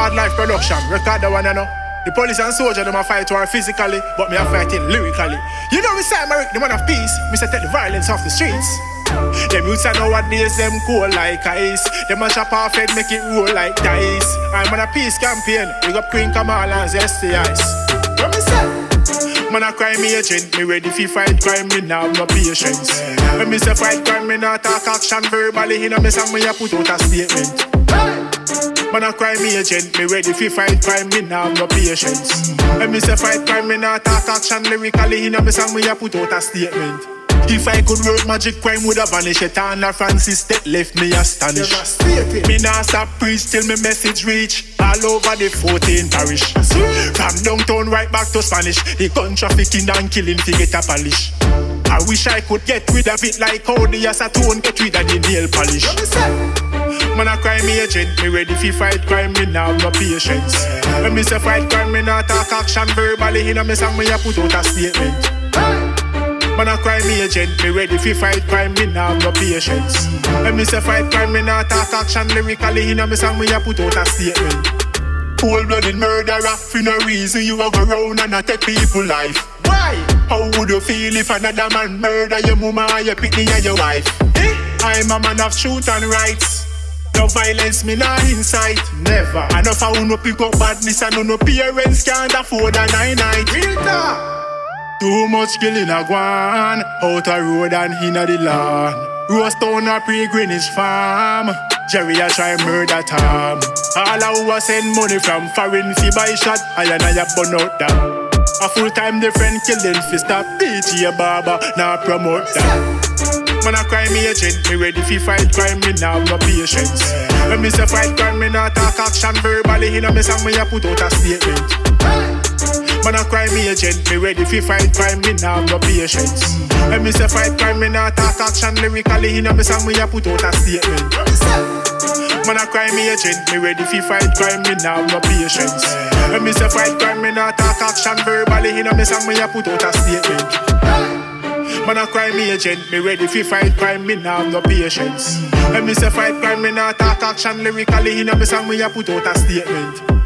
Hardlife production, record the one you know. The police and soldier, them a fight war physically, but me a fighting lyrically. You know me say I-Maric, the man of peace. Me say take the violence off the streets. Them youths are nowadays, them cold like ice. Them a chop off head, make it roll like dice. I'm on a peace campaign, big up Queen Kamala and STIs. What me say? Man a crime agent, me ready fi fight crime, me now no patience. When me say fight crime, me not talk action verbally. In a me song, me a put out a statement. Man a crime agent, me ready fi fight crime, me now no patience. When me say fight crime, me not talk action lyrically. In a me song, me a put out a statement. If I could work magic, crime would have vanished. It and Francis that left me astonished. Me not stop preach till me message reach all over the 14 parish. From downtown right back to Spanish, the gun trafficking and killing to get a polish. I wish I could get rid of it like how the acetone get rid of the nail polish. Man a crime agent, me ready fi fight crime, me now no patience. When me say fight crime, me not talk action verbally. In a me song, me a put out a statement. Man a crime agent, me ready fi fight crime, me now no patience. When me say fight crime, me not talk action lyrically. In a me song, me a put out a statement. Cold-blooded murderer, for no reason you a go round and a take people life. Why? How would you feel if another man murder your mama and your pitney and your wife? I'm a man of truth and rights. No violence, me not inside. Never. Enough I wanna pick up badness and no parents can't afford a night. Real talk. Too much killing a guan, out a road and inna the lawn. Roast down a pre-Greenwich farm. Jerry a try murder Tom. All a who a send money from foreign fi buy shot, I and I a burn out that. A full-time different killing fi stop. DJ Barber now promote that. Man a crime agent, me ready fi fight crime, me now no patience. When me say fight crime, me not talk action verbally. In a me song, me a put out a statement. Man a crime agent, me ready fi fight crime, me now no patience. When me say fight crime, me not talk action lyrically. In a me song, me a put out a statement. Man a crime agent, me ready fi fight crime, me now no patience. When me say fight crime, me not talk action verbally. In a me song, me a put out a statement. Man a crime agent, me ready fi fight crime, me now no patience. When me say fight crime, me not talk action lyrically. In a me song, me a put out a statement.